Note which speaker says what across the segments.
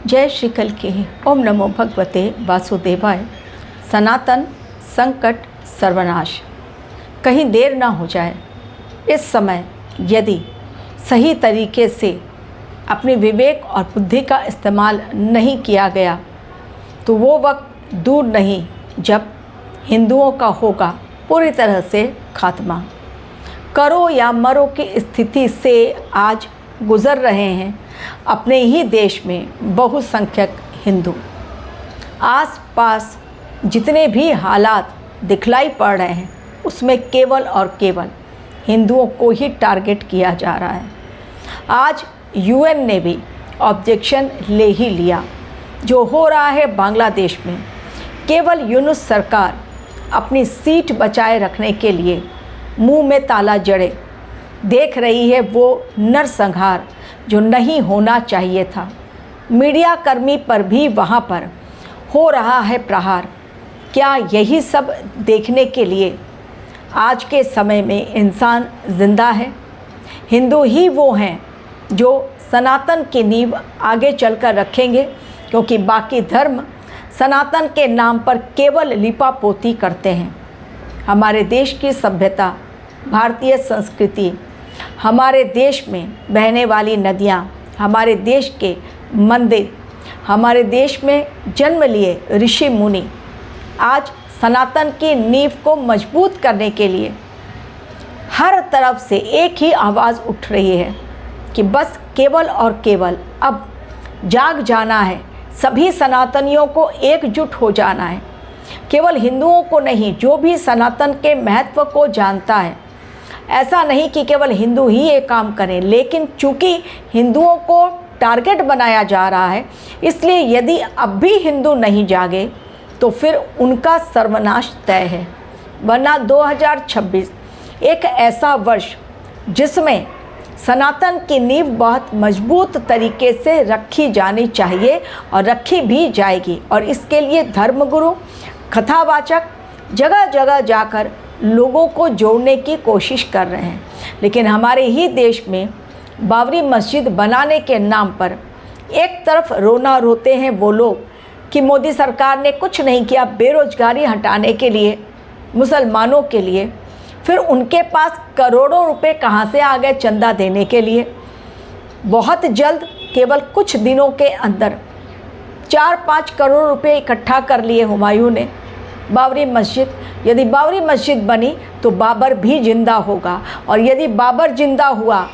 Speaker 1: जय श्री कल की। ओम नमो भगवते वासुदेवाय। सनातन संकट सर्वनाश। कहीं देर ना हो जाए। इस समय यदि सही तरीके से अपने विवेक और बुद्धि का इस्तेमाल नहीं किया गया तो वो वक्त दूर नहीं जब हिंदुओं का होगा पूरी तरह से खात्मा। करो या मरो की स्थिति से आज गुज़र रहे हैं अपने ही देश में बहुसंख्यक हिंदू। आस पास जितने भी हालात दिखलाई पड़ रहे हैं उसमें केवल और केवल हिंदुओं को ही टारगेट किया जा रहा है। आज यूएन ने भी ऑब्जेक्शन ले ही लिया। जो हो रहा है बांग्लादेश में, केवल यूनुस सरकार अपनी सीट बचाए रखने के लिए मुंह में ताला जड़े देख रही है वो नरसंहार जो नहीं होना चाहिए था। मीडिया कर्मी पर भी वहाँ पर हो रहा है प्रहार। क्या यही सब देखने के लिए आज के समय में इंसान ज़िंदा है? हिंदू ही वो हैं जो सनातन की नींव आगे चलकर रखेंगे, क्योंकि बाकी धर्म सनातन के नाम पर केवल लिपापोती करते हैं। हमारे देश की सभ्यता, भारतीय संस्कृति, हमारे देश में बहने वाली नदियाँ, हमारे देश के मंदिर, हमारे देश में जन्म लिए ऋषि मुनि आज सनातन की नींव को मजबूत करने के लिए हर तरफ से एक ही आवाज़ उठ रही है कि बस केवल और केवल अब जाग जाना है। सभी सनातनियों को एकजुट हो जाना है। केवल हिंदुओं को नहीं, जो भी सनातन के महत्व को जानता है। ऐसा नहीं कि केवल हिंदू ही ये काम करें, लेकिन चूंकि हिंदुओं को टारगेट बनाया जा रहा है, इसलिए यदि अब भी हिंदू नहीं जागे तो फिर उनका सर्वनाश तय है। वरना 2026 एक ऐसा वर्ष जिसमें सनातन की नींव बहुत मजबूत तरीके से रखी जानी चाहिए और रखी भी जाएगी। और इसके लिए धर्मगुरु, कथावाचक जगह जगह जाकर लोगों को जोड़ने की कोशिश कर रहे हैं। लेकिन हमारे ही देश में बाबरी मस्जिद बनाने के नाम पर एक तरफ रोना रोते हैं वो लोग कि मोदी सरकार ने कुछ नहीं किया बेरोजगारी हटाने के लिए, मुसलमानों के लिए। फिर उनके पास करोड़ों रुपए कहाँ से आ गए चंदा देने के लिए? बहुत जल्द, केवल कुछ दिनों के अंदर 4-5 करोड़ रुपए इकट्ठा कर लिए हुमायूं ने। बाबरी मस्जिद, यदि बाबरी मस्जिद बनी तो बाबर भी जिंदा होगा, और यदि बाबर जिंदा हुआ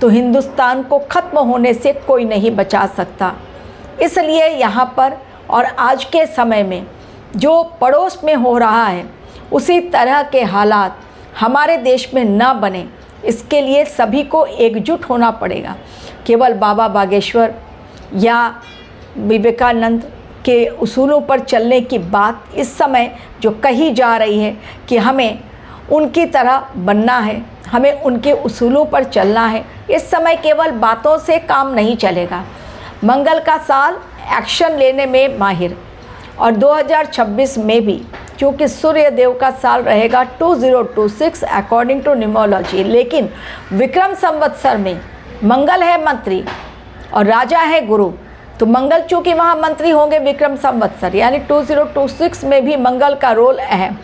Speaker 1: तो हिंदुस्तान को ख़त्म होने से कोई नहीं बचा सकता। इसलिए यहाँ पर और आज के समय में जो पड़ोस में हो रहा है उसी तरह के हालात हमारे देश में ना बने, इसके लिए सभी को एकजुट होना पड़ेगा। केवल बाबा बागेश्वर या विवेकानंद के उसूलों पर चलने की बात इस समय जो कही जा रही है कि हमें उनकी तरह बनना है, हमें उनके उसूलों पर चलना है, इस समय केवल बातों से काम नहीं चलेगा। मंगल का साल एक्शन लेने में माहिर, और 2026 में भी क्योंकि सूर्य देव का साल रहेगा 2026 अकॉर्डिंग टू न्यूमरोलॉजी, लेकिन विक्रम संवत्सर में मंगल है मंत्री और राजा है गुरु, तो मंगल चूँकि वहाँ मंत्री होंगे विक्रम संवत्सर, यानी 2026 में भी मंगल का रोल अहम।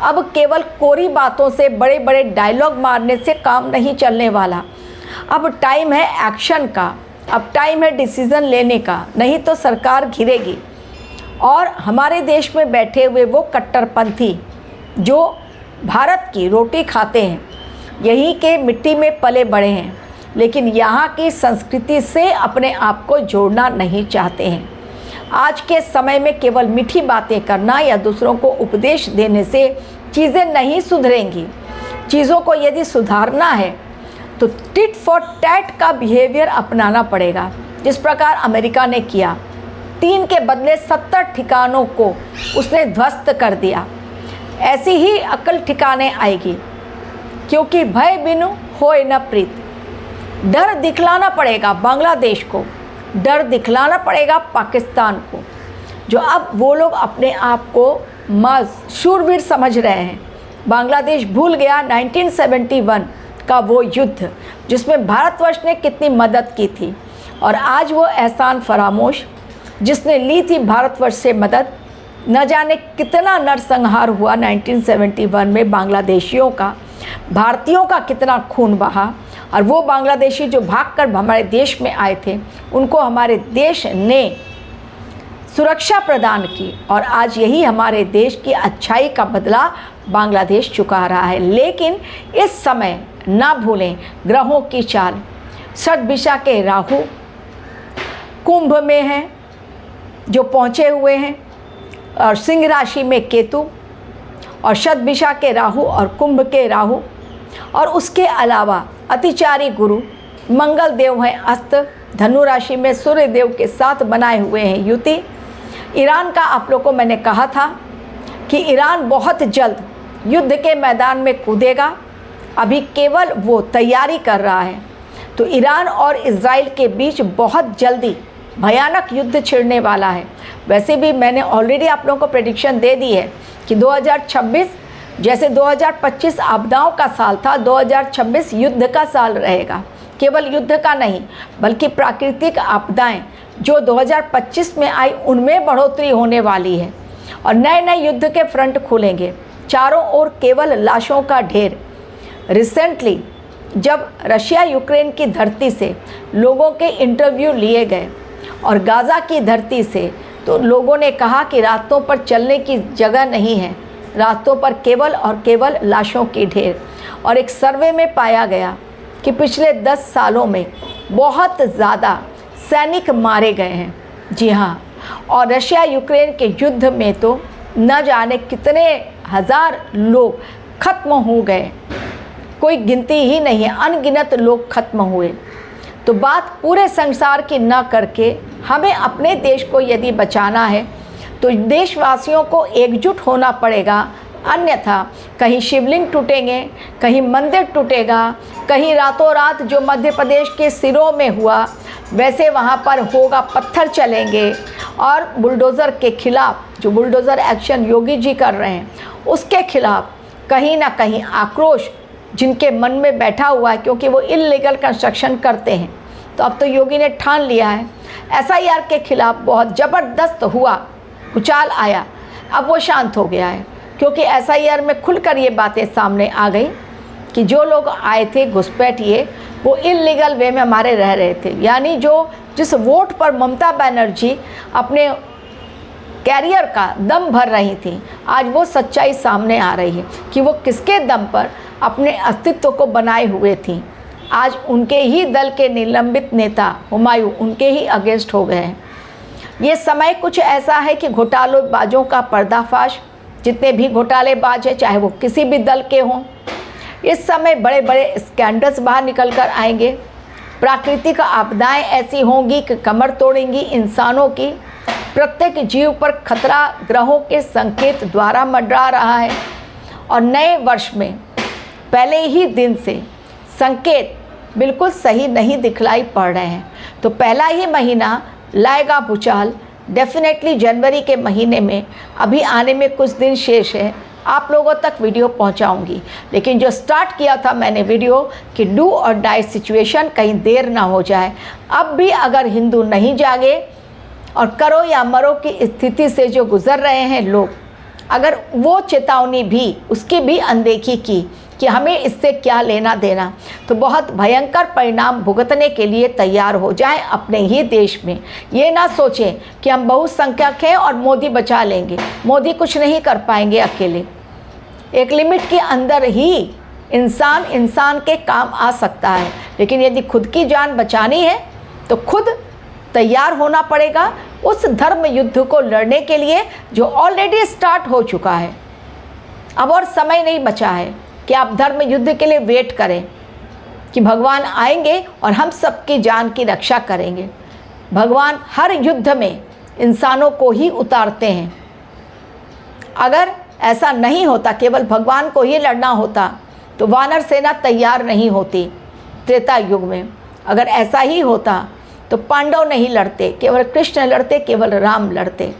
Speaker 1: अब केवल कोरी बातों से, बड़े बड़े डायलॉग मारने से काम नहीं चलने वाला। अब टाइम है एक्शन का, अब टाइम है डिसीज़न लेने का, नहीं तो सरकार घिरेगी। और हमारे देश में बैठे हुए वो कट्टरपंथी जो भारत की रोटी खाते हैं, यहीं के मिट्टी में पले बड़े हैं, लेकिन यहाँ की संस्कृति से अपने आप को जोड़ना नहीं चाहते हैं। आज के समय में केवल मीठी बातें करना या दूसरों को उपदेश देने से चीज़ें नहीं सुधरेंगी। चीज़ों को यदि सुधारना है तो टिट फॉर टैट का बिहेवियर अपनाना पड़ेगा। जिस प्रकार अमेरिका ने किया, 3 के बदले 70 ठिकानों को उसने ध्वस्त कर दिया, ऐसी ही अकल ठिकाने आएगी। क्योंकि भय बिनु होए न प्रीत। डर दिखलाना पड़ेगा बांग्लादेश को, डर दिखलाना पड़ेगा पाकिस्तान को, जो अब वो लोग अपने आप को शूरवीर समझ रहे हैं। बांग्लादेश भूल गया 1971 का वो युद्ध जिसमें भारतवर्ष ने कितनी मदद की थी, और आज वो एहसान फरामोश जिसने ली थी भारतवर्ष से मदद। न जाने कितना नरसंहार हुआ 1971 में बांग्लादेशियों का, भारतीयों का कितना खून बहा, और वो बांग्लादेशी जो भागकर हमारे देश में आए थे उनको हमारे देश ने सुरक्षा प्रदान की, और आज यही हमारे देश की अच्छाई का बदला बांग्लादेश चुका रहा है। लेकिन इस समय ना भूलें ग्रहों की चाल। षटदिशा के राहु कुंभ में हैं जो पहुँचे हुए हैं, और सिंह राशि में केतु, और षटदिशा के राहु और कुंभ के राहु, और उसके अलावा अतिचारी गुरु मंगल देव हैं अस्त, धनु राशि में सूर्य देव के साथ बनाए हुए हैं युति। ईरान का आप लोगों को मैंने कहा था कि ईरान बहुत जल्द युद्ध के मैदान में कूदेगा, अभी केवल वो तैयारी कर रहा है। तो ईरान और इज़राइल के बीच बहुत जल्दी भयानक युद्ध छिड़ने वाला है। वैसे भी मैंने ऑलरेडी आप लोगों को प्रेडिक्शन दे दी है कि 2026 जैसे 2025 आपदाओं का साल था, 2026 युद्ध का साल रहेगा। केवल युद्ध का नहीं बल्कि प्राकृतिक आपदाएं जो 2025 में आई उनमें बढ़ोतरी होने वाली है, और नए नए युद्ध के फ्रंट खुलेंगे। चारों ओर केवल लाशों का ढेर। रिसेंटली जब रशिया यूक्रेन की धरती से लोगों के इंटरव्यू लिए गए और गाज़ा की धरती से, तो लोगों ने कहा कि रास्तों पर चलने की जगह नहीं है, रास्तों पर केवल और केवल लाशों की ढेर। और एक सर्वे में पाया गया कि पिछले 10 सालों में बहुत ज़्यादा सैनिक मारे गए हैं। जी हाँ, और रशिया यूक्रेन के युद्ध में तो न जाने कितने हज़ार लोग खत्म हो गए, कोई गिनती ही नहीं है, अनगिनत लोग खत्म हुए। तो बात पूरे संसार की न करके हमें अपने देश को यदि बचाना है तो देशवासियों को एकजुट होना पड़ेगा, अन्यथा कहीं शिवलिंग टूटेंगे, कहीं मंदिर टूटेगा, कहीं रातों रात जो मध्य प्रदेश के सिरों में हुआ वैसे वहाँ पर होगा, पत्थर चलेंगे। और बुलडोज़र के खिलाफ जो बुलडोज़र एक्शन योगी जी कर रहे हैं उसके खिलाफ कहीं ना कहीं आक्रोश जिनके मन में बैठा हुआ है, क्योंकि वो इल्लीगल कंस्ट्रक्शन करते हैं। तो अब तो योगी ने ठान लिया है, SIR के खिलाफ बहुत ज़बरदस्त हुआ, उछाल आया, अब वो शांत हो गया है, क्योंकि SIR में खुलकर ये बातें सामने आ गई कि जो लोग आए थे घुसपैठिए वो इल्लीगल वे में हमारे रह रहे थे। यानी जिस वोट पर ममता बनर्जी अपने कैरियर का दम भर रही थी, आज वो सच्चाई सामने आ रही है कि वो किसके दम पर अपने अस्तित्व को बनाए हुए थी। आज उनके ही दल के निलंबित नेता हुमायूं उनके ही अगेंस्ट हो गए हैं। ये समय कुछ ऐसा है कि घोटालेबाजों का पर्दाफाश, जितने भी घोटालेबाज हैं चाहे वो किसी भी दल के हों, इस समय बड़े बड़े स्कैंडल्स बाहर निकल कर आएंगे। प्राकृतिक आपदाएं ऐसी होंगी कि कमर तोड़ेंगी इंसानों की। प्रत्येक जीव पर खतरा ग्रहों के संकेत द्वारा मंडरा रहा है, और नए वर्ष में पहले ही दिन से संकेत बिल्कुल सही नहीं दिखलाई पड़ रहे हैं। तो पहला ही महीना लाएगा भूचाल डेफिनेटली जनवरी के महीने में। अभी आने में कुछ दिन शेष है, आप लोगों तक वीडियो पहुंचाऊंगी। लेकिन जो स्टार्ट किया था मैंने वीडियो कि डू और डाई सिचुएशन, कहीं देर ना हो जाए। अब भी अगर हिंदू नहीं जागे और करो या मरो की स्थिति से जो गुज़र रहे हैं लोग, अगर वो चेतावनी भी उसकी भी अनदेखी की कि हमें इससे क्या लेना देना, तो बहुत भयंकर परिणाम भुगतने के लिए तैयार हो जाएं अपने ही देश में। ये ना सोचें कि हम बहुसंख्यक हैं और मोदी बचा लेंगे। मोदी कुछ नहीं कर पाएंगे अकेले। एक लिमिट के अंदर ही इंसान के काम आ सकता है, लेकिन यदि खुद की जान बचानी है तो खुद तैयार होना पड़ेगा उस धर्म युद्ध को लड़ने के लिए जो ऑलरेडी स्टार्ट हो चुका है। अब और समय नहीं बचा है कि आप धर्म युद्ध के लिए वेट करें कि भगवान आएंगे और हम सबकी जान की रक्षा करेंगे। भगवान हर युद्ध में इंसानों को ही उतारते हैं। अगर ऐसा नहीं होता, केवल भगवान को ही लड़ना होता, तो वानर सेना तैयार नहीं होती त्रेता युग में। अगर ऐसा ही होता तो पांडव नहीं लड़ते, केवल कृष्ण लड़ते, केवल राम लड़ते।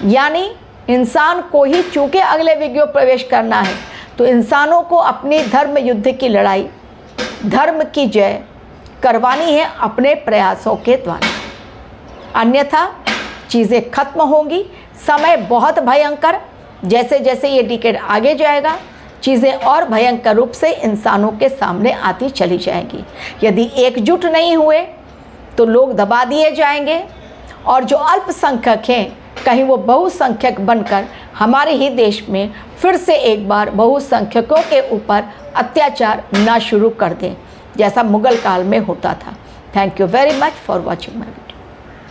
Speaker 1: यानी इंसान को ही चूँकि अगले युग में प्रवेश करना है, तो इंसानों को अपनी धर्म युद्ध की लड़ाई, धर्म की जय करवानी है अपने प्रयासों के द्वारा। अन्यथा चीज़ें खत्म होंगी। समय बहुत भयंकर, जैसे जैसे ये डिकेड आगे जाएगा चीज़ें और भयंकर रूप से इंसानों के सामने आती चली जाएंगी। यदि एकजुट नहीं हुए तो लोग दबा दिए जाएंगे और जो अल्पसंख्यक हैं कहीं वो बहुसंख्यक बनकर हमारे ही देश में फिर से एक बार बहुसंख्यकों के ऊपर अत्याचार ना शुरू कर दें, जैसा मुगल काल में होता था। Thank you very much for watching my video.